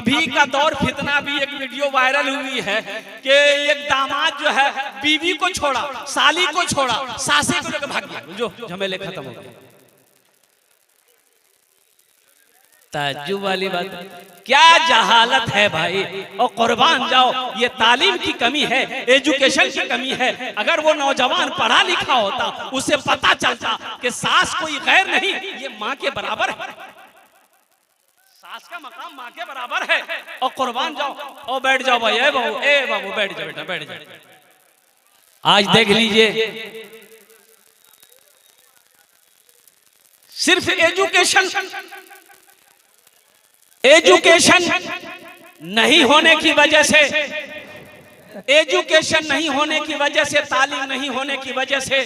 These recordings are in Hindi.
अभी का दौर फितना भी एक वीडियो वायरल हुई है कि एक दामाद जो है बीवी को छोड़ा, साली को छोड़ा, सासे को लेकर भाग गया, जो झमेले खत्म हो गए। ताज्जुब वाली बात, क्या जहालत है भाई। और कुर्बान जाओ, ये तालीम की कमी है, एजुकेशन की कमी है। अगर वो नौजवान पढ़ा लिखा होता, उसे पता चलता कि सास कोई गैर नहीं, ये माँ के बराबर है, सास का मकाम माँ के बराबर है। और कुर्बान जाओ, और बैठ जाओ भाई, ए बाबू बैठ जाओ बेटा, बैठ जाओ। आज देख लीजिए, सिर्फ एजुकेशन नहीं होने की वजह से, एजुकेशन नहीं होने की वजह से, तालीम नहीं होने की वजह से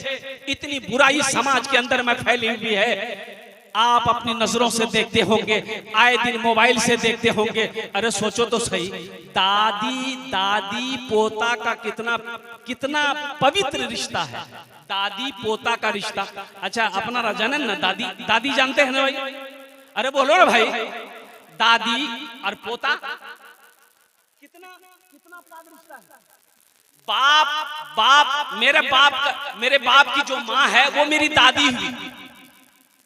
इतनी बुराई समाज के अंदर में फैली हुई है। आप अपनी नजरों से देखते होंगे, आए दिन मोबाइल से देखते होंगे। अरे सोचो तो सही, दादी पोता का कितना पवित्र रिश्ता है, दादी पोता का रिश्ता। अच्छा, अपना जानन ना, दादी जानते हैं ना भाई? अरे बोलो ना भाई, दादी और पोता कितना रिश्ता है। बाप मेरे बाप की जो माँ है वो मेरी दादी हुई।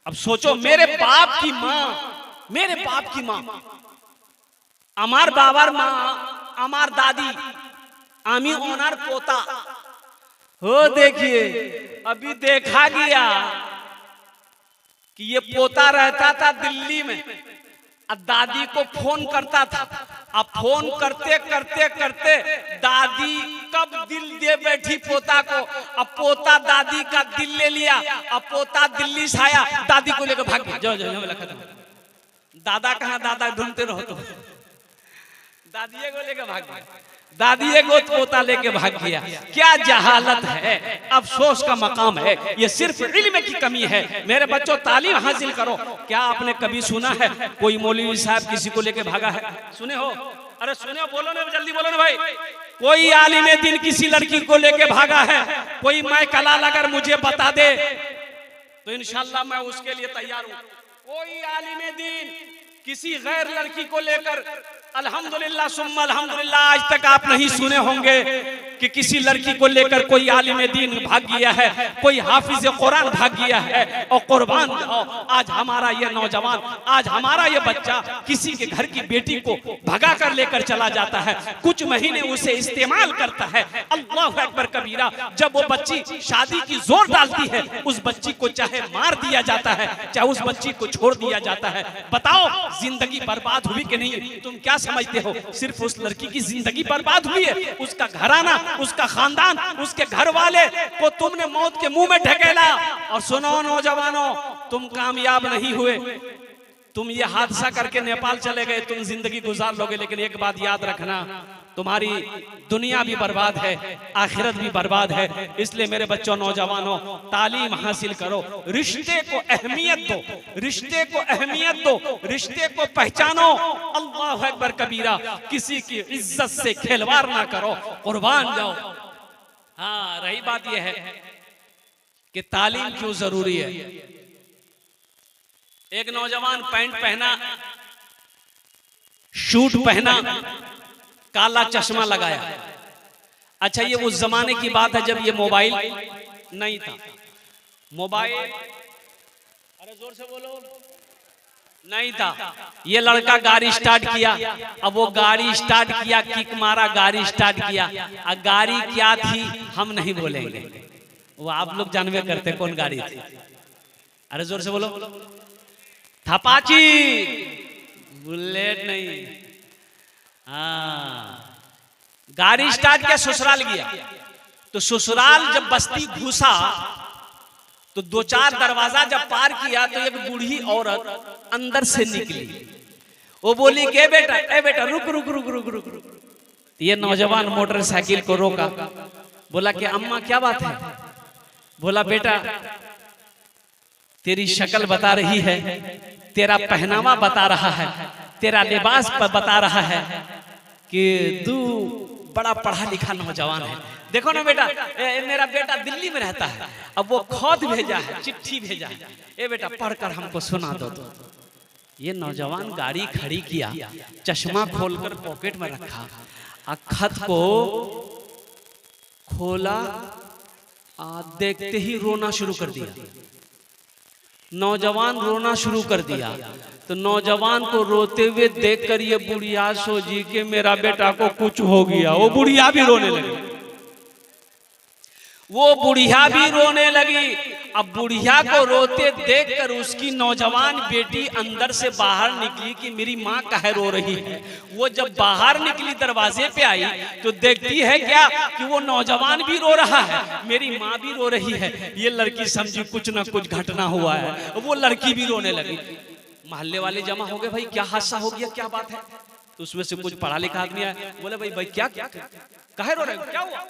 अब सोचो, मेरे बाप की माँ अमार बाबार माँ, अमार दादी, आमी ओनार पोता हो। देखिए, अभी देखा गया कि ये पोता रहता था दिल्ली में, अब दादी को फोन करता था। अब फोन करते करते करते दादी कब दिल दे बैठी पोता को। अब पोता दादी का दिल ले लिया। अब पोता दिल्ली से आया, दादी को लेकर भाग गया। जाओ, दादा कहाँ, दादा ढूंढते रहो तो। दादी को लेकर भाग गया, दादी को पोता लेके भाग गया। क्या जहालत है, अफसोस का मकाम है। ये सिर्फ इल्म की कमी है। मेरे बच्चों, तालीम हासिल करो। क्या आपने कभी सुना है कोई मौलवी साहब किसी को लेके भागा है? सुने हो? अरे सुने हो, बोलो ना, जल्दी बोलो ना भाई। कोई आलिम दीन किसी लड़की को लेके भागा है? कोई मैं कलाल अगर मुझे बता दे तो इंशाल्लाह मैं उसके लिए तैयार हूँ। कोई आलिम दीन किसी गैर लड़की को लेकर, अल्हम्दुलिल्लाह सुम्मा अल्हम्दुलिल्लाह, आज तक आप नहीं सुने होंगे कि किसी लड़की को लेकर कोई आलिम दीन भाग गया है, कोई हाफिज कुरान भाग गया है। और कुर्बान जाओ, आज हमारा ये नौजवान, आज हमारा ये बच्चा किसी के घर की बेटी को भगा कर लेकर चला जाता है, कुछ महीने उसे इस्तेमाल करता है। अल्लाहु अकबर कबीरा। जब वो बच्ची शादी की जोर डालती है, उस बच्ची को चाहे मार दिया जाता है, चाहे उस बच्ची को छोड़ दिया जाता है। बताओ, जिंदगी बर्बाद हुई कि नहीं? तुम क्या समझते हो सिर्फ उस लड़की की जिंदगी बर्बाद हुई है? उसका घराना, उसका खानदान, उसके घर वाले को तुमने मौत के मुंह में ढकेला। और सुनो नौजवानों, तुम कामयाब नहीं हुए। तुम ये हादसा करके नेपाल चले गए, तुम जिंदगी गुजार लोगे, लेकिन एक बात याद रखना, तुम्हारी दुनिया भी बर्बाद है, आखिरत भी बर्बाद है। इसलिए मेरे बच्चों, नौजवानों, तालीम हासिल करो, रिश्ते को अहमियत दो, रिश्ते को अहमियत दो, रिश्ते को पहचानो। अल्लाह अकबर कबीरा। किसी की इज्जत से खिलवाड़ ना करो, कुर्बान जाओ। हाँ, रही बात यह है कि तालीम क्यों जरूरी है। एक नौजवान पैंट पहना, शूट पहना, काला चश्मा लगाया। अच्छा, ये उस जमाने की बात है जब ये मोबाइल नहीं था। मोबाइल, अरे जोर से बोलो, नहीं था। ये लड़का गाड़ी स्टार्ट किया। अब वो गाड़ी स्टार्ट किया, किक मारा, गाड़ी स्टार्ट किया। अब गाड़ी क्या थी हम नहीं बोलेंगे, वो आप लोग जानवे करते कौन गाड़ी थी। अरे जोर से बोलो। थपाची, बुलेट नहीं। हाँ, गाड़ी स्टार्ट किया, ससुराल गया। तो ससुराल जब बस्ती घुसा तो 2-4 दरवाजा जब पार किया तो एक बूढ़ी औरत अंदर से निकली। वो बोली के बेटा, ए बेटा, रुक रुक रुक रुक रुक रुक। ये नौजवान मोटरसाइकिल को रोका, बोला कि अम्मा क्या बात है? बोला बेटा, तेरी शक्ल बता रही है, तेरा पहनावा बता रहा है, तेरा लिबास पर बता रहा है कि तू बड़ा पढ़ा लिखा नौजवान है। देखो ना बेटा, मेरा बेटा दिल्ली में रहता है, अब वो खत भेजा है, चिट्ठी भेजा है, ए बेटा पढ़कर हमको सुना दो। ये नौजवान गाड़ी खड़ी किया, चश्मा खोलकर पॉकेट में रखा, खत को खोला, देखते ही रोना शुरू कर दिया। नौजवान रोना शुरू कर दिया। तो नौजवान को रोते हुए देखकर ये बुढ़िया सोची कि मेरा बेटा को कुछ हो गया। वो बुढ़िया भी रोने लगी, वो बुढ़िया भी रोने लगी। अब बुढ़िया को रोते देखकर उसकी नौजवान बेटी अंदर से बाहर निकली कि मेरी माँ काहे रो रही है। वो जब बाहर निकली, दरवाजे पे आई तो देखती है क्या कि वो नौजवान भी रो रहा है, मेरी माँ भी रो रही है। ये लड़की समझी कुछ ना कुछ घटना हुआ है, वो लड़की भी रोने लगी। मोहल्ले वाले जमा हो गए, भाई क्या हादसा हो गया, क्या बात है। तो उसमें से कुछ पढ़ा लिखा आदमी आया, बोले भाई भाई क्या काहे रो रहे हो, क्या हुआ।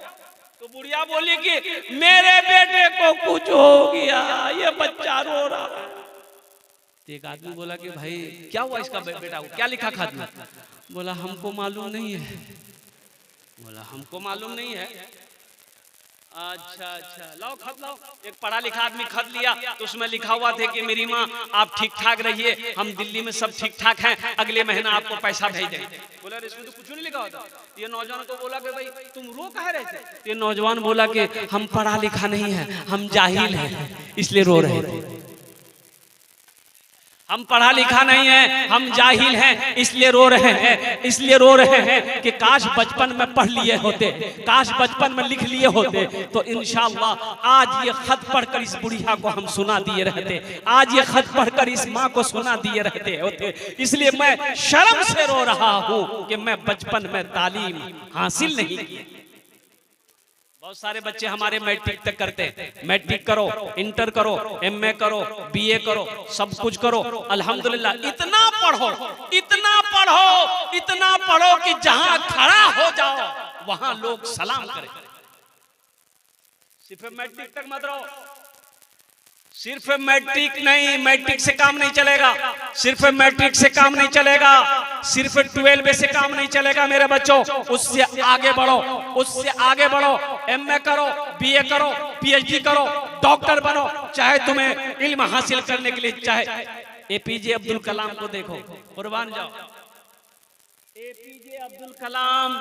तो बुढ़िया बोली कि मेरे बेटे को कुछ हो गया, ये बच्चा रो रहा है। एक आदमी बोला कि भाई क्या हुआ इसका बेटा को, क्या लिखा खात में। बोला हमको मालूम नहीं है। बोला हमको मालूम नहीं है। अच्छा अच्छा, लाओ खत लाओ। एक पढ़ा लिखा आदमी खत लिया, तो उसमें लिखा हुआ था कि मेरी माँ आप ठीक ठाक रहिए, हम दिल्ली में सब ठीक ठाक हैं, अगले महीना आपको पैसा भेज देंगे। बोला इसमें तो कुछ नहीं लिखा होता। ये नौजवान को बोला कि भाई तुम रो काहे रहे थे। ये नौजवान बोला कि हम पढ़ा लिखा नहीं है, हम जाहिल हैं, इसलिए रो रहे थे। हम पढ़ा लिखा नहीं है, हम जाहिल हैं, इसलिए रो रहे हैं, इसलिए रो रहे हैं कि काश बचपन में पढ़ लिए होते, काश बचपन में लिख लिए होते, तो इंशाअल्लाह आज ये खत पढ़कर इस बुढ़िया को हम सुना दिए रहते, आज ये खत पढ़कर इस माँ को सुना दिए रहते होते। इसलिए मैं शर्म से रो रहा हूँ कि मैं बचपन में तालीम हासिल नहीं की। बहुत सारे बच्चे हमारे मैट्रिक तक करते हैं, मैट्रिक करो, इंटर करो, एमए करो, बीए करो, सब कुछ करो, अल्हम्दुलिल्लाह। इतना पढ़ो, इतना पढ़ो, इतना पढ़ो कि जहां खड़ा हो जाओ वहां लोग सलाम करें। सिर्फ मैट्रिक तक मत रहो, सिर्फ मैट्रिक नहीं, मैट्रिक से काम नहीं चलेगा, सिर्फ मैट्रिक से काम नहीं चलेगा, सिर्फ 12 से काम नहीं चलेगा मेरे बच्चों। उससे आगे बढ़ो, उससे आगे बढ़ो, एमए करो, बीए करो, पीएचडी करो, डॉक्टर बनो। चाहे तुम्हें इल्म हासिल करने के लिए, चाहे एपीजे अब्दुल कलाम को देखो, कुर्बान जाओ। एपीजे अब्दुल कलाम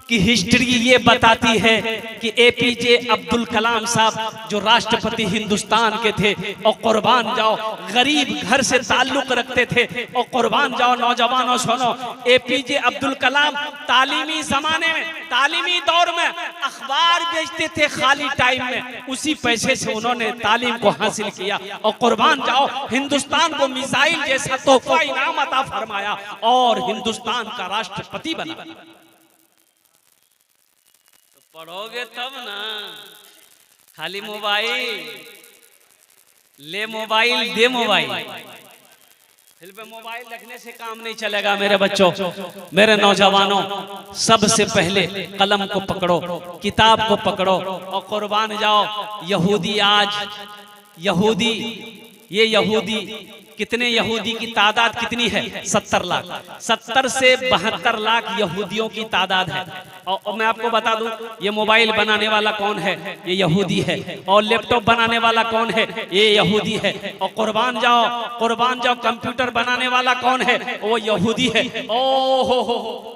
की हिस्ट्री ये बताती है कि एपीजे अब्दुल कलाम साहब जो राष्ट्रपति हिंदुस्तान के थे, और कुर्बान जाओ गरीब घर से ताल्लुक रखते थे, और कुर्बान जाओ नौजवानों सुनो, एपीजे अब्दुल कलाम तालीमी जमाने में, तालीमी दौर में अखबार बेचते थे खाली टाइम में, उसी पैसे से उन्होंने तालीम को हासिल किया, और कुर्बान जाओ हिंदुस्तान को मिसाइल जैसा तोहफा इनाम अता फरमाया और हिंदुस्तान का राष्ट्रपति बना। पढ़ोगे तब ना, खाली मोबाइल ले, मोबाइल दे, मोबाइल दिल पे मोबाइल रखने से काम नहीं चलेगा मेरे बच्चों, मेरे नौजवानों। सबसे पहले कलम को पकड़ो, किताब को पकड़ो और कुर्बान जाओ। यहूदी आज, यहूदी, ये यहूदी कितने, यहूदी की तादाद कितनी है? 70 लाख, 70 से 72 लाख यहूदियों की तादाद है। और मैं आपको बता दूं, ये मोबाइल बनाने वाला कौन है? ये यहूदी है। और लैपटॉप बनाने वाला कौन है? ये यहूदी है। और कुर्बान जाओ, कुर्बान जाओ, कंप्यूटर बनाने वाला कौन है? वो यहूदी है। ओ हो,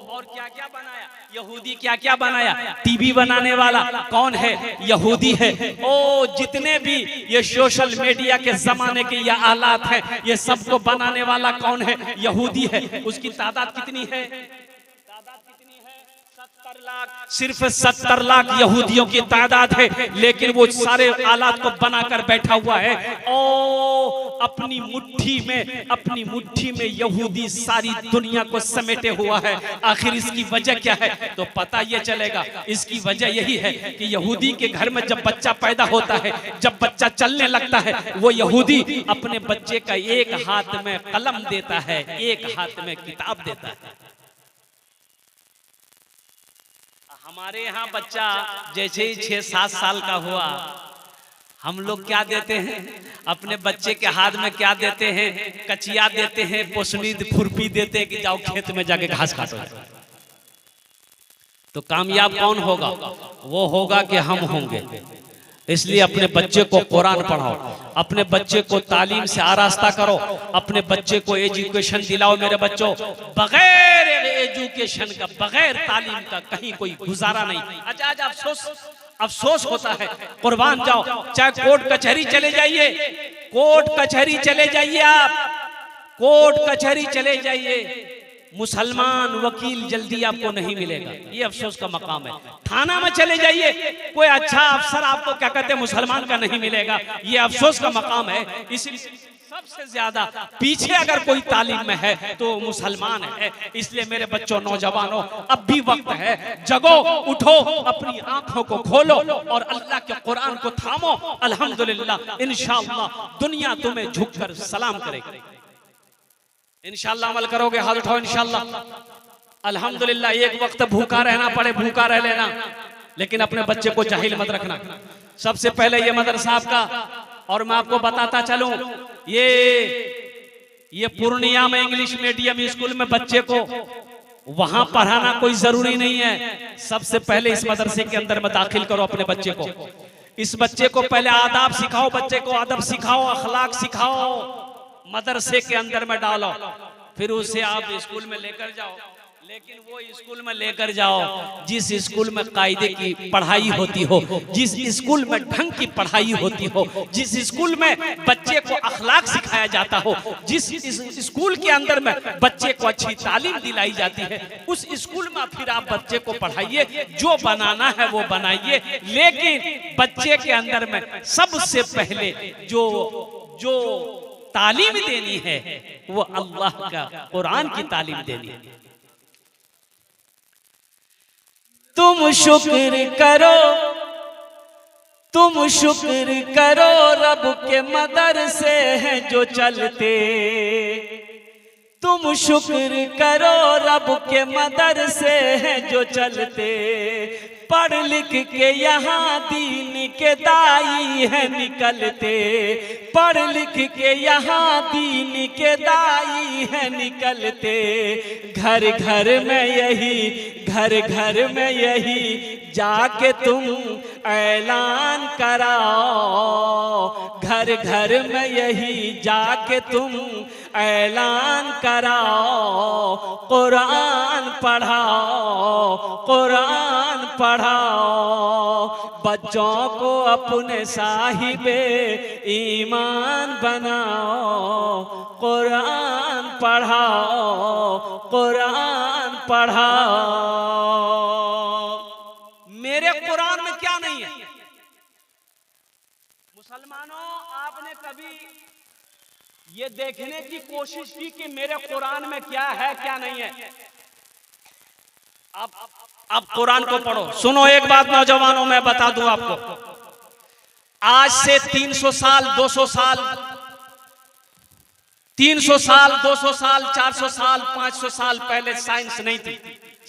और क्या क्या बनाया यहूदी, क्या क्या बनाया? टीवी बनाने वाला कौन है? यहूदी है। ओ जितने भी ये सोशल मीडिया के जमाने के ये आलात हैं, ये सबको बनाने वाला कौन है? यहूदी है। उसकी तादाद कितनी है? तादाद कितनी है? 70 लाख, सिर्फ 70 लाख यहूदियों की तादाद है। लेकिन वो सारे आलात को बनाकर बैठा हुआ है। ओ अपनी मुट्ठी में, अपनी मुट्ठी में यहूदी सारी दुनिया को समेटे हुआ है। आखिर इसकी वजह क्या है? तो पता ये चलेगा, इसकी वजह यही है कि यहूदी के घर में जब बच्चा पैदा होता है, जब बच्चा चलने लगता है, वो यहूदी अपने बच्चे का एक हाथ में कलम देता है, एक हाथ में किताब देता है। हमारे यहाँ बच्चा जैसे ही 6-7 साल का हुआ, हम लोग क्या देते हैं अपने बच्चे के हाथ में? क्या देते हैं? कचिया देते हैं, पोसनी खुरपी देते हैं कि जाओ खेत में जाके घास काटो। तो कामयाब कौन होगा? वो होगा कि हम होंगे। इसलिए अपने बच्चे को कुरान पढ़ाओ, अपने बच्चे को तालीम से आरास्ता करो, अपने बच्चे को एजुकेशन दिलाओ। मेरे बच्चों, बगैर एजुकेशन का, बगैर तालीम का कहीं कोई गुजारा नहीं। अच्छा, आज अफसोस होता है। कुर्बान जाओ, चाहे कोर्ट कचहरी चले जाइए, कोर्ट कचहरी चले जाइए, आप कोर्ट कचहरी चले जाइए, मुसलमान वकील जल्दी आपको नहीं मिलेगा। ये अफसोस का मकाम है। थाना में चले जाइए, कोई अच्छा अफसर आपको क्या कहते हैं मुसलमान का नहीं मिलेगा। ये अफसोस का मकाम है। इसलिए सबसे ज्यादा पीछे अगर कोई तालीम में है तो मुसलमान है। इसलिए मेरे बच्चों, नौजवानों, अब भी वक्त है, जगो, उठो, अपनी आंखों को खोलो और अल्लाह के कुरान को थामो। अल्हम्दुलिल्लाह, इंशाअल्लाह दुनिया तुम्हें झुककर सलाम करेगी। इंशाअल्लाह अमल करोगे, हाथ उठाओ इंशाअल्लाह। अल्हम्दुलिल्लाह, एक वक्त भूखा रहना पड़े, भूखा रह लेना, लेकिन अपने बच्चे को जाहिल मत रखना। सबसे पहले ये मदरसा आपका, और मैं आपको बताता चलूं, ये पूर्णिया में इंग्लिश मीडियम स्कूल में बच्चे को वहां पढ़ाना कोई जरूरी नहीं है। सबसे पहले इस मदरसे के अंदर में दाखिल करो अपने बच्चे को। इस बच्चे को पहले आदाब सिखाओ, बच्चे को अदब सिखाओ, अखलाक सिखाओ, मदरसे के अंदर में डालो, फिर उसे आप स्कूल में लेकर जाओ। लेकिन वो स्कूल में लेकर जाओ जिस स्कूल में कायदे की पढ़ाई होती हो, जिस स्कूल में ढंग की पढ़ाई होती हो, जिस स्कूल में बच्चे को अखलाक सिखाया जाता हो, जिस स्कूल के अंदर में बच्चे को अच्छी तालीम दिलाई जाती है, उस स्कूल में फिर आप बच्चे को पढ़ाइए। जो बनाना है वो बनाइए, लेकिन बच्चे के अंदर में सबसे पहले जो तालीम देनी है वो अल्लाह का कुरान की तालीम देनी है। तुम शुक्र करो, तुम शुक्र करो, रब के मदरसे हैं जो चलते। तुम शुक्र करो, रब के मदरसे हैं जो चलते। पढ़ लिख के यहाँ दीन के दाई है निकलते। पढ़ लिख के यहाँ दीन के दाई है निकलते। घर घर में यही, घर घर में यही जाके तुम ऐलान कराओ। घर घर में यही जाके तुम ऐलान कराओ। कुरान पढ़ाओ, कुरान पढ़ाओ। बच्चों को अपने साहिबे ईमान बनाओ। कुरान पढ़ाओ, कुरान पढ़ाओ। मेरे कुरान में क्या नहीं है? मुसलमानों, आपने कभी ये देखने की कोशिश की कि मेरे कुरान में क्या है क्या नहीं है? अब कुरान को पढ़ो। सुनो एक बात नौजवानों, मैं बता दूं आपको, आज से 300 साल, 200 साल, 300 साल, 200 साल, 400 साल, 500 साल पहले साइंस नहीं थी,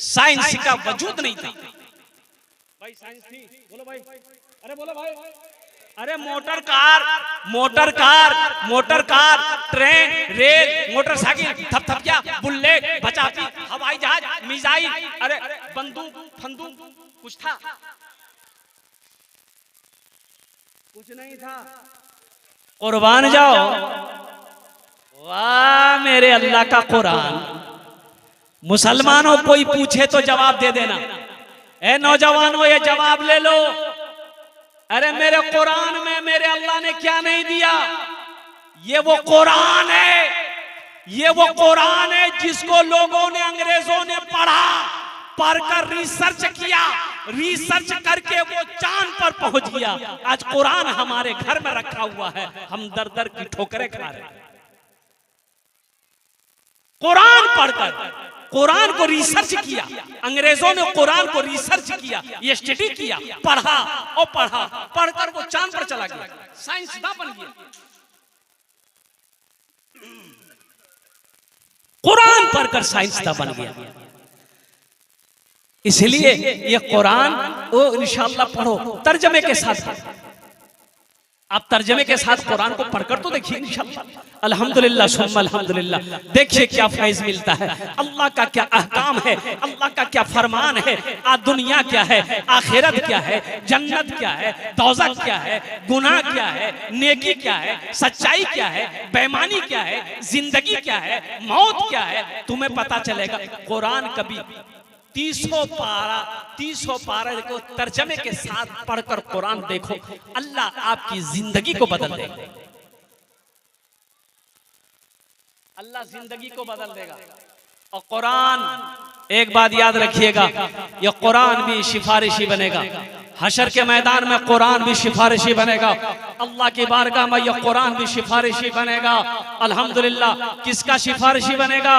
साइंस का वजूद नहीं था। भाई साइंस थी, बोलो भाई, अरे बोलो भाई। अरे motor car, motor car, motor car, train, rail, motorcycle, थपथपिया, बुलेट, बचाती, हवाई जहाज, मिसाइल, अरे बंदूक, फंदूक, कुछ था? कुछ नहीं था। कुर्बान जाओ, वाह मेरे अल्लाह का कुरान। मुसलमानों, कोई पूछे तो जवाब दे देना। ए नौजवानों, ये जवाब ले लो। अरे मेरे कुरान में मेरे अल्लाह ने क्या नहीं दिया? ये वो कुरान है, ये वो कुरान है जिसको लोगों ने, अंग्रेजों ने पढ़ा, पढ़कर रिसर्च किया, रिसर्च करके वो चांद पर पहुंच गया। आज कुरान हमारे घर में रखा हुआ है, हम दर दर की ठोकरें खा रहे हैं। कुरान पढ़कर, कुरान को रिसर्च किया, अंग्रेजों ने कुरान को रिसर्च किया, ये स्टडी किया, पढ़ा और पढ़ा, पढ़कर वो चांद पर चला गया, साइंसदान बन गया। कुरान पढ़कर साइंसदान बन गया। इसलिए ये कुरान वो इंशाअल्लाह पढ़ो, तर्जमे के साथ। आप तर्जमे के साथ कुरान को पढ़कर तो देखिए इंशाअल्लाह। अल्हम्दुलिल्लाह सुम्मा अल्हम्दुलिल्लाह। देखिए क्या फैज मिलता है, अल्लाह का क्या अहकाम है, अल्लाह का क्या फरमान है, दुनिया क्या है, आखिरत क्या है, जन्नत क्या है, दोज़ख क्या है, गुनाह क्या है, नेकी क्या है, सच्चाई क्या है, बेईमानी क्या है, जिंदगी क्या है, मौत क्या है, तुम्हें पता चलेगा। कुरान कभी 300 पारा को तर्जमे के साथ पढ़कर कुरान देखो, अल्लाह आपकी जिंदगी को बदल देगा। अल्लाह जिंदगी को बदल देगा। और कुरान, एक बात याद रखिएगा, यह कुरान भी सिफारिशी बनेगा। हशर के मैदान में कुरान भी सिफारिशी बनेगा। अल्लाह की बारगाह में यह कुरान भी सिफारिशी बनेगा। अल्हम्दुलिल्लाह। किसका सिफारिशी बनेगा?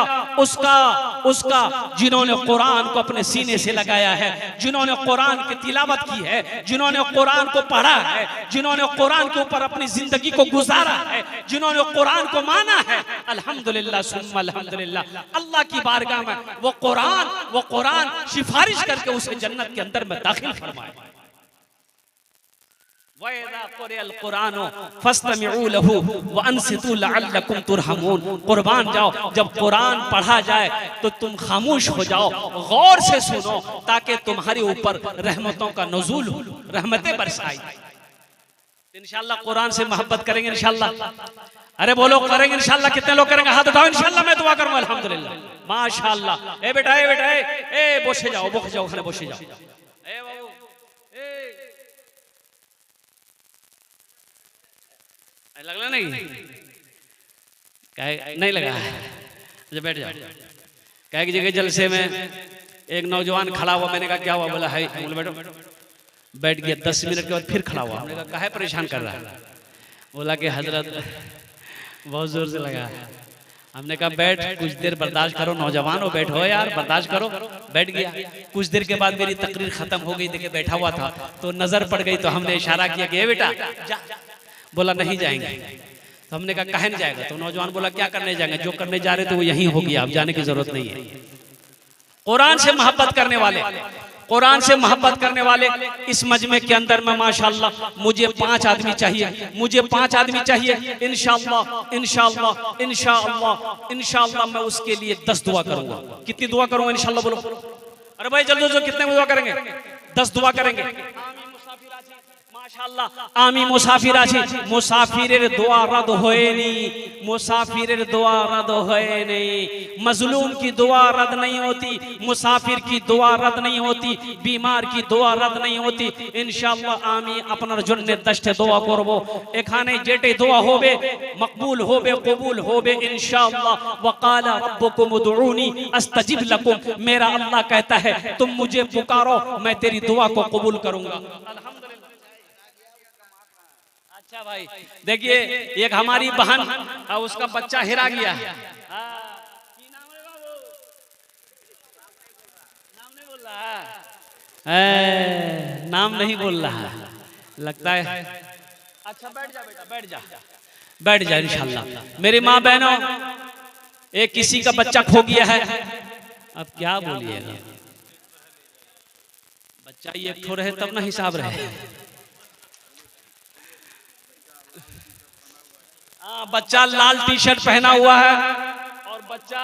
उसका जिन्होंने कुरान को अपने सीने से लगाया है, जिन्होंने कुरान की तिलावत की है, जिन्होंने कुरान को पढ़ा है, जिन्होंने कुरान के ऊपर अपनी जिंदगी को गुजारा है, जिन्होंने कुरान को माना है। अल्हम्दुलिल्लाह सुम्मा अल्हम्दुलिल्लाह। अल्लाह की बारगाह में वो कुरान सिफारिश करके उसे जन्नत के अंदर में दाखिल फरमाए। कुर्बान जाओ, जब कुरान पढ़ा जाए तो तुम खामोश हो जाओ, गौर से सुनो, ताकि तुम्हारे ऊपर रहमतों का नुज़ूल हो, रहमतें बरसाई। इंशाअल्लाह कुरान से मोहब्बत करेंगे इंशाअल्लाह। अरे बोलो करेंगे इंशाअल्लाह। कितने लोग करेंगे? हाथ उठाओ। इंशाअल्लाह मैं दुआ करूंगा। अल्हम्दुलिल्लाह माशाअल्लाह। ए बेटा बोशे जाओ खाने बोशे जाओ। ए बाबू लगला नहीं लगा? अच्छा बैठ जाओ। कह की जगह जलसे में एक नौजवान खड़ा हुआ। मैंने कहा क्या हुआ? बोला है। बोले बैठो। बैठ गया। 10 मिनट के बाद फिर खड़ा हुआ। हमने कहा काहे परेशान कर रहा है? बोला कि हजरत बहुत जोर से लगा। हमने कहा बैठ, कुछ देर बर्दाश्त करो, नौजवान हो, बैठो यार, बर्दाश्त करो। बैठ गया। कुछ देर के बाद मेरी तकरीर खत्म हो गई। देखिए बैठा हुआ था तो नजर पड़ गई, तो हमने इशारा किया कि बेटा जा। बोला नहीं जाएंगे। तो हमने कहा काहे नहीं जाएगा? तो नौजवान बोला क्या करने जाएंगे? जो करने जा रहे थे वो यहीं हो गया, अब जाने की जरूरत नहीं है। कुरान से मोहब्बत करने वाले, कुरान से मोहब्बत करने वाले इस मजमे के अंदर में माशाअल्लाह मुझे 5 आदमी चाहिए। मुझे 5 आदमी चाहिए। इंशाअल्लाह इंशाअल्लाह इंशाअल्लाह इंशाअल्लाह मैं उसके लिए 10 दुआ करूंगा। कितनी दुआ करूंगा? इंशाअल्लाह बोलो। अरे भाई जल्दी जल्दी, कितने दुआ करेंगे? 10 दुआ करेंगे। माशाअल्लाह। आमी मुसाफिर आछी। मुसाफिरेर दुआ रद होएनी, मुसाफिरेर दुआ रद होएनी। मजलूम की दुआ रद नहीं होती, मुसाफिर की दुआ रद नहीं होती, बीमार की दुआ रद नहीं होती। इंशाअल्लाह आमी अपनार जन्ने 10 दुआ करबो। एखाने जेटे दुआ होबे मकबूल होबे, कबूल होबे इंशाअल्लाह। वकाला रब्बुकुम उदऊनी अस्तजिब लकुम। मेरा अल्लाह कहता है तुम मुझे पुकारो, मैं तेरी दुआ को कबूल करूंगा। अच्छा भाई देखिए, एक हमारी बहन उसका बच्चा हेरा गया। नाम नहीं बोल रहा लगता है। अच्छा बैठ जा बेटा, बैठ जा इंशाअल्लाह। मेरी माँ बहनों, एक किसी का बच्चा खो गया है। अब क्या बोलिएगा? बच्चा ये एक ठो रहे तब ना हिसाब रहे। बच्चा लाल टी-शर्ट पहना हुआ है और बच्चा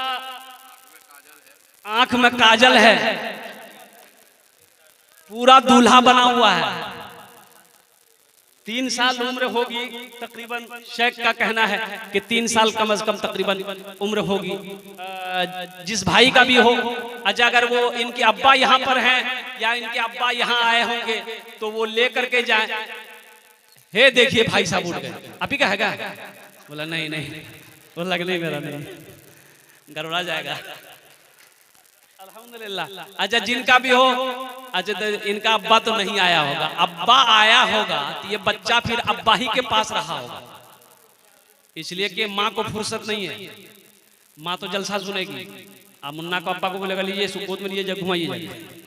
आंख में काजल है, पूरा दूल्हा बना हुआ है। 3 साल उम्र होगी तकरीबन। शेख का कहना है कि 3 साल कम से कम तकरीबन उम्र होगी। जिस भाई का भी हो, अच्छा अगर वो इनके अब्बा यहाँ पर हैं या इनके अब्बा यहाँ आए होंगे तो वो लेकर के जाए। हे देखिए भाई साहब उठ गए। आप ही का है क्या? बोला नहीं बोला नहीं मेरा नहीं, गड़बड़ा जाएगा। अल्हम्दुलिल्लाह। अच्छा जिनका भी हो, अच्छा तो इनका अब्बा तो नहीं आया होगा। अब्बा आया होगा तो ये बच्चा फिर अब्बा ही के पास रहा होगा, इसलिए कि माँ को फुर्सत नहीं है। माँ तो जलसा सुनेगी। अब मुन्ना को अब्बा को बोलेगा लीजिए सुबोध में लीजिए घुमाइए जाइए।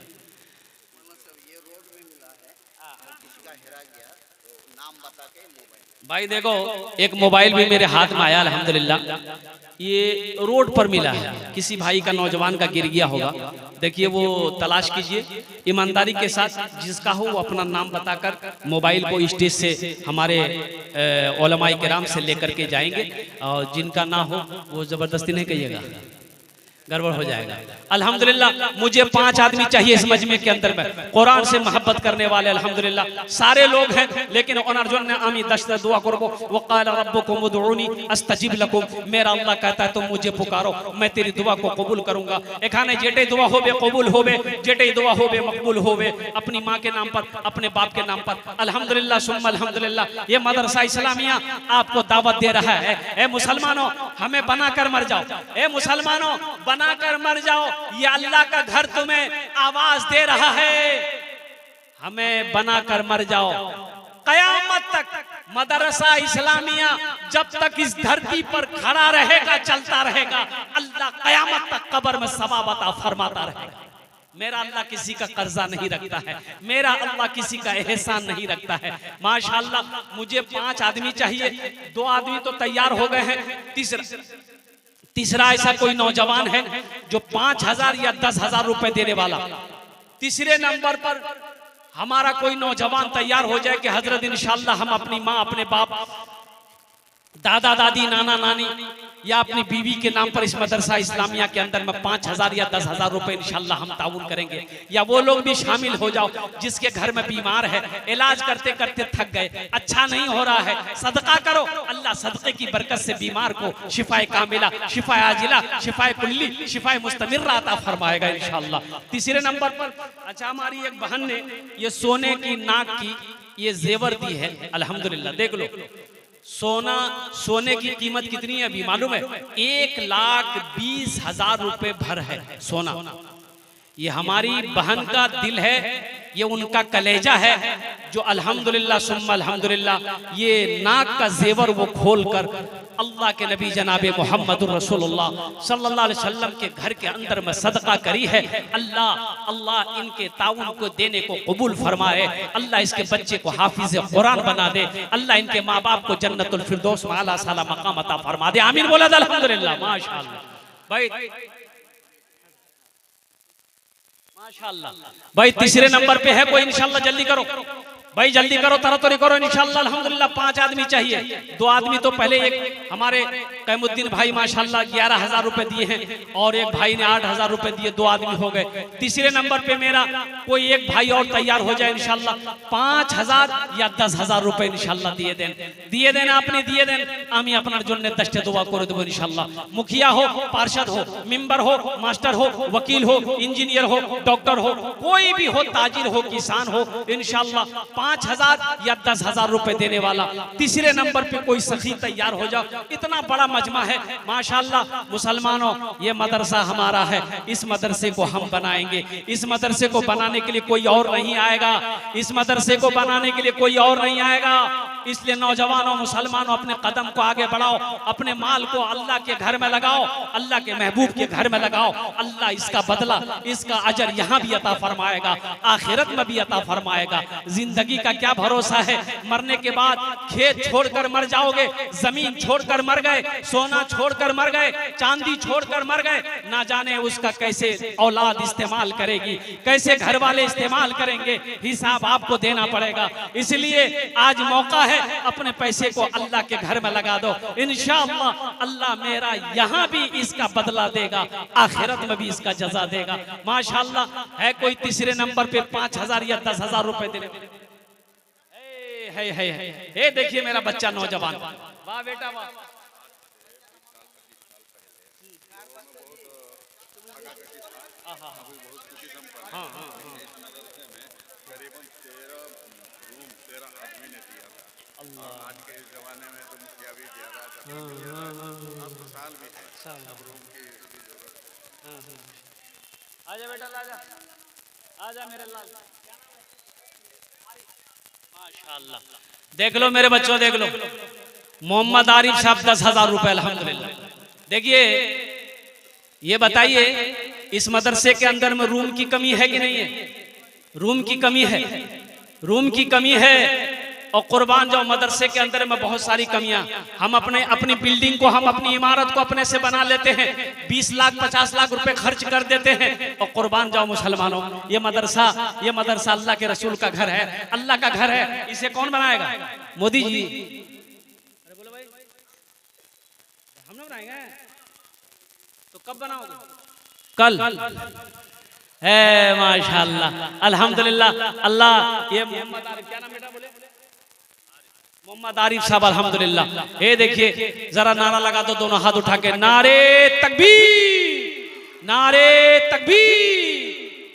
भाई देखो एक मोबाइल भी मेरे हाथ में आया अल्हम्दुलिल्लाह। ये रोड पर मिला है, किसी भाई का नौजवान का गिर गया होगा। देखिए वो तलाश कीजिए ईमानदारी के साथ, जिसका हो वो अपना नाम बताकर मोबाइल को स्टेज से हमारे उलमाए किराम से लेकर के जाएंगे, और जिनका ना हो वो जबरदस्ती नहीं कहिएगा, गड़बड़ हो जाएगा। अल्हम्दुलिल्लाह मुझे 5 आदमी चाहिए इस मजमे के अंदर में कुरान से मोहब्बत करने वाले। अल्हम्दुलिल्लाह सारे लोग हैं, लेकिन अर्जुन ने आमी दस्त दुआ करबो वक़ाल रब्बुकुम उदऊनी अस्तजिब लकुम, मेरा अल्लाह कहता है तुम मुझे पुकारो मैं तेरी दुआ को कबूल करूंगा। एखाने जेटे दुआ होबे कबूल होबे, जेटे दुआ होबे मकबूल होबे, अपनी माँ के नाम पर, अपने बाप के नाम पर। अल्हम्दुलिल्लाह सुम्मा अल्हम्दुलिल्लाह ये मदरसा इस्लामिया आपको दावत दे रहा है। ए मुसलमानों हमें बनाकर मर जाओ, ए मुसलमानों बनाकर मर जाओ, ये अल्लाह का घर तुम्हें आवाज दे रहा है, हमें बनाकर मर जाओ। कयामत तक मदरसा इस्लामिया जब तक इस धरती पर खड़ा रहेगा, चलता रहेगा, अल्लाह कयामत तक कब्र में सवाब अता फरमाता रहेगा। मेरा अल्लाह किसी का कर्जा नहीं रखता है, मेरा अल्लाह किसी का एहसान नहीं रखता है। माशाअल्लाह मुझे 5 आदमी चाहिए, 2 आदमी तो तैयार हो गए हैं, तीसरा ऐसा कोई नौजवान है जो 5,000 या 10,000 रुपए देने वाला। तीसरे नंबर पर हमारा कोई नौजवान तैयार हो जाए कि हजरत इंशाअल्लाह हम अपनी माँ, अपने बाप, दादा दादी, नाना नानी या अपनी बीवी के नाम पर इस मदरसा इस्लामिया के अंदर में 5,000 या 10,000 रुपए इंशाअल्लाह हम ताउन करेंगे। या वो लोग भी शामिल हो जाओ जिसके घर में बीमार है, इलाज करते करते थक गए, अच्छा नहीं हो रहा है, सदका करो, अल्लाह सदके की बरकत से बीमार को शिफाए कामिला, शिफाए आजिला, शिफाए कुल्ली, शिफाए मुस्तमिर्रा अता फरमाएगा इंशाअल्लाह। तीसरे नंबर पर अच्छा हमारी एक बहन ने ये सोने की नाक की ये जेवर दी है, अल्हम्दुलिल्लाह। देख लो सोने की कीमत कितनी है अभी मालूम है? 1,20,000 रुपए भर है सोना। ये हमारी बहन का दिल है, ये उनका कलेजा है जो अल्हम्दुलिल्लाह सुम्मा अल्हम्दुलिल्लाह ये नाक का जेवर वो खोलकर अल्लाह के नबी जनाबे मोहम्मदुर रसूलुल्लाह सल्लल्लाहु अलैहि वसल्लम के घर के अंदर में सदका करी है। अल्लाह इनके ताउन को देने को कबूल फरमाए, अल्लाह इसके बच्चे को हाफिज कुरान बना दे, अल्लाह इनके माँ बाप को जन्नतुल फिरदौस में आला साला मकाम अता फरमा दे। आमीन बोला अल्हम्दुलिल्लाह। माशाअल्लाह भाई, माशाअल्लाह भाई। तीसरे नंबर पे है कोई? इंशाअल्लाह जल्दी करो भाई, जल्दी करो, तरतरी करो इंशाअल्लाह। अल्हम्दुलिल्लाह 5 आदमी चाहिए, 2 आदमी तो पहले एक हमारे कैमुद्दीन भाई माशाअल्लाह 11,000 रुपए दिए हैं और एक भाई ने 8,000 रुपए दिए, 2 आदमी हो गए। तीसरे नंबर पे मेरा कोई एक भाई और तैयार हो जाए इंशाअल्लाह, 5,000 या 10,000 रुपए इंशाअल्लाह दिए देना आपने दिए देन। आमी अपना जन्नत दस्ते दुआ करे देबो इंशाअल्लाह। मुखिया हो, पार्षद हो, मेंबर हो, मास्टर हो, वकील हो, इंजीनियर हो, डॉक्टर हो, कोई भी हो, ताजिर हो, किसान हो, इंशाअल्लाह 5,000 या 10,000 रुपए देने वाला। तीसरे नंबर पे कोई सखी तैयार हो जाओ। इतना बड़ा मजमा है माशाअल्लाह। मुसलमानों ये मदरसा हमारा है, इस मदरसे को हम बनाएंगे। इस मदरसे को बनाने के लिए कोई और नहीं आएगा, इस मदरसे को बनाने के लिए कोई और नहीं आएगा। इसलिए नौजवानों मुसलमानों अपने कदम को आगे बढ़ाओ, अपने माल को अल्लाह के घर में लगाओ, अल्लाह के महबूब के घर में लगाओ। अल्लाह इसका बदला, इसका अजर यहाँ भी अता फरमाएगा, आखिरत में भी अता फरमाएगा। जिंदगी का क्या भरोसा है? मरने के बाद खेत छोड़कर मर जाओगे, जमीन छोड़कर मर गए, सोना छोड़कर मर गए, चांदी छोड़कर मर गए, ना जाने उसका कैसे औलाद इस्तेमाल करेगी, कैसे घर वाले इस्तेमाल करेंगे, हिसाब आपको देना पड़ेगा। इसलिए आज मौका है, अपने पैसे को अल्लाह के घर में लगा दो, इंशाअल्लाह अल्लाह मेरा यहाँ भी इसका बदला देगा, आखिरत में भी इसका जजा देगा। माशाअल्लाह है कोई तीसरे नंबर पे 5,000 या 10,000 रुपए देने? है देखिए मेरा बच्चा नौजवान, वाह बेटा वाह। हाँ हाँ आज के इस जमाने में तो मुखिया भी ज्यादा साल भी है, अब रूम की जरूरत। आजा बेटा, आजा आजा मेरे लाल। माशाअल्लाह देख लो मेरे बच्चों, देख लो मोहम्मद आरिफ साहब 10,000 रुपए अल्हम्दुलिल्लाह। देखिए ये बताइए इस मदरसे के अंदर में रूम की कमी है कि नहीं है? रूम की कमी है, रूम की कमी है। और कुर्बान जाओ मदरसे के अंदर में बहुत सारी कमियां। हम अपनी बिल्डिंग को, हम अपनी इमारत को अपने से बना लेते हैं, 20 लाख 50 लाख रुपए खर्च कर देते हैं। और कुर्बान जाओ मुसलमानों, ये मदरसा अल्लाह के रसूल का घर है, अल्लाह का घर है, इसे कौन बनाएगा? मोदी जी। अरे बोलो भाई, हम लोग बनाएंगे तो कब बनाओगे? कल। है माशाअल्लाह, अल्हम्दुलिल्लाह। अल्लाह ये मोहम्मद आरिफ, क्या नाम बेटा बोले? मोहम्मद आरिफ साहब, अल्हम्दुलिल्लाह। ये देखिए, जरा नारा लगा दो दोनों हाथ उठा के, नारे तकबीर, नारे तकबीर।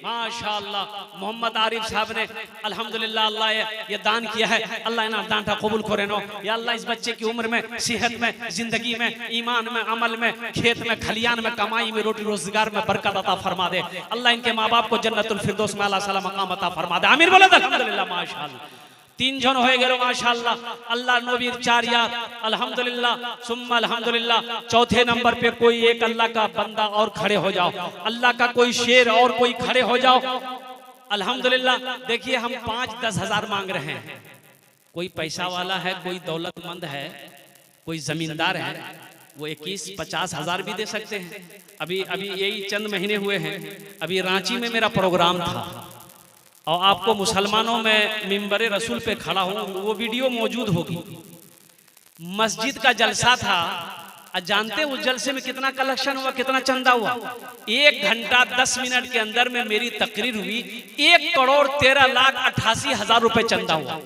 माशाअल्लाह मोहम्मद आरिफ साहब ने अल्हम्दुलिल्लाह, अल्लाह ये दान किया है, अल्लाह इन्हें दान का कबूल करे नो। या अल्लाह इस बच्चे की उम्र में, सेहत में, जिंदगी में, ईमान में, अमल में, खेत में, खलियान में, कमाई में, रोटी रोजगार में बरकत अता फरमा दे। अल्लाह इनके माँ बाप को जन्नतुल फिरदौस में आला साला मकाम अता फरमा दे। आमीन बोले अल्हम्दुलिल्लाह। माशाअल्लाह 3 जन हो गए माशाअल्लाह। अल्लाह नबीर 4 यार, अल्हम्दुलिल्लाह सुम्मा अल्हम्दुलिल्लाह। चौथे नंबर पे कोई एक अल्लाह का बंदा और खड़े हो जाओ, अल्लाह का कोई शेर और कोई खड़े हो जाओ। अल्हम्दुलिल्लाह। देखिए हम 5-10 हजार मांग रहे हैं। कोई पैसा वाला है, कोई दौलतमंद है, कोई जमींदार है, वो 21-50 हजार भी दे सकते हैं। अभी यही चंद महीने हुए हैं, अभी रांची में मेरा प्रोग्राम था और आपको मुसलमानों में मिंबरे रसूल पे खड़ा हूं, वो वीडियो मौजूद होगी। मस्जिद का जलसा था, जानते उस जलसे में कितना कलेक्शन हुआ, कितना चंदा हुआ? 1 घंटा 10 मिनट के अंदर में मेरी तकरीर हुई, 1,13,88,000 रुपए चंदा हुआ।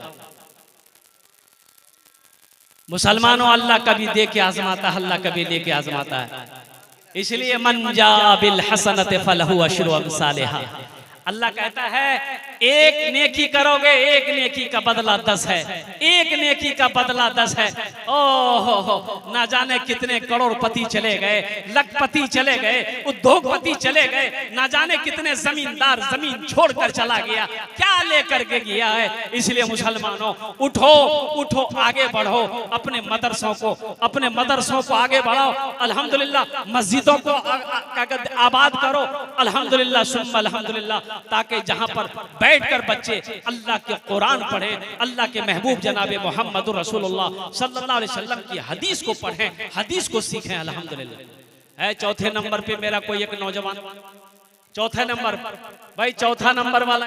मुसलमानों, अल्लाह कभी दे के आजमाता है, अल्लाह कभी दे के आजमाता है। इसलिए मन जा बिल हसनत फलहु अशरु अमसालिहा। अल्लाह कहता है एक नेकी करोगे, एक नेकी का बदला 10 है, एक नेकी का बदला 10 है। ओहो, ना जाने कितने करोड़पति चले गए, लखपति चले गए, उद्योगपति चले गए, ना जाने कितने जमींदार जमीन छोड़कर चला गया, क्या लेकर के गया है। इसलिए मुसलमानों उठो, उठो, आगे बढ़ो, अपने मदरसों को आगे बढ़ाओ। अल्हम्दुलिल्लाह मस्जिदों को आबाद करो। अल्हम्दुलिल्लाह सुम्मा अल्हम्दुलिल्लाह। ताकि जहां पर बैठकर बच्चे अल्लाह के कुरान पढ़े, अल्लाह के महबूब जनाबे मोहम्मद रसूलुल्लाह सल्लल्लाहु अलैहि वसल्लम की हदीस को पढ़ें, हदीस को सीखें। अल्हम्दुलिल्लाह। है चौथे नंबर पे मेरा कोई एक नौजवान, चौथे नंबर भाई, चौथा नंबर वाला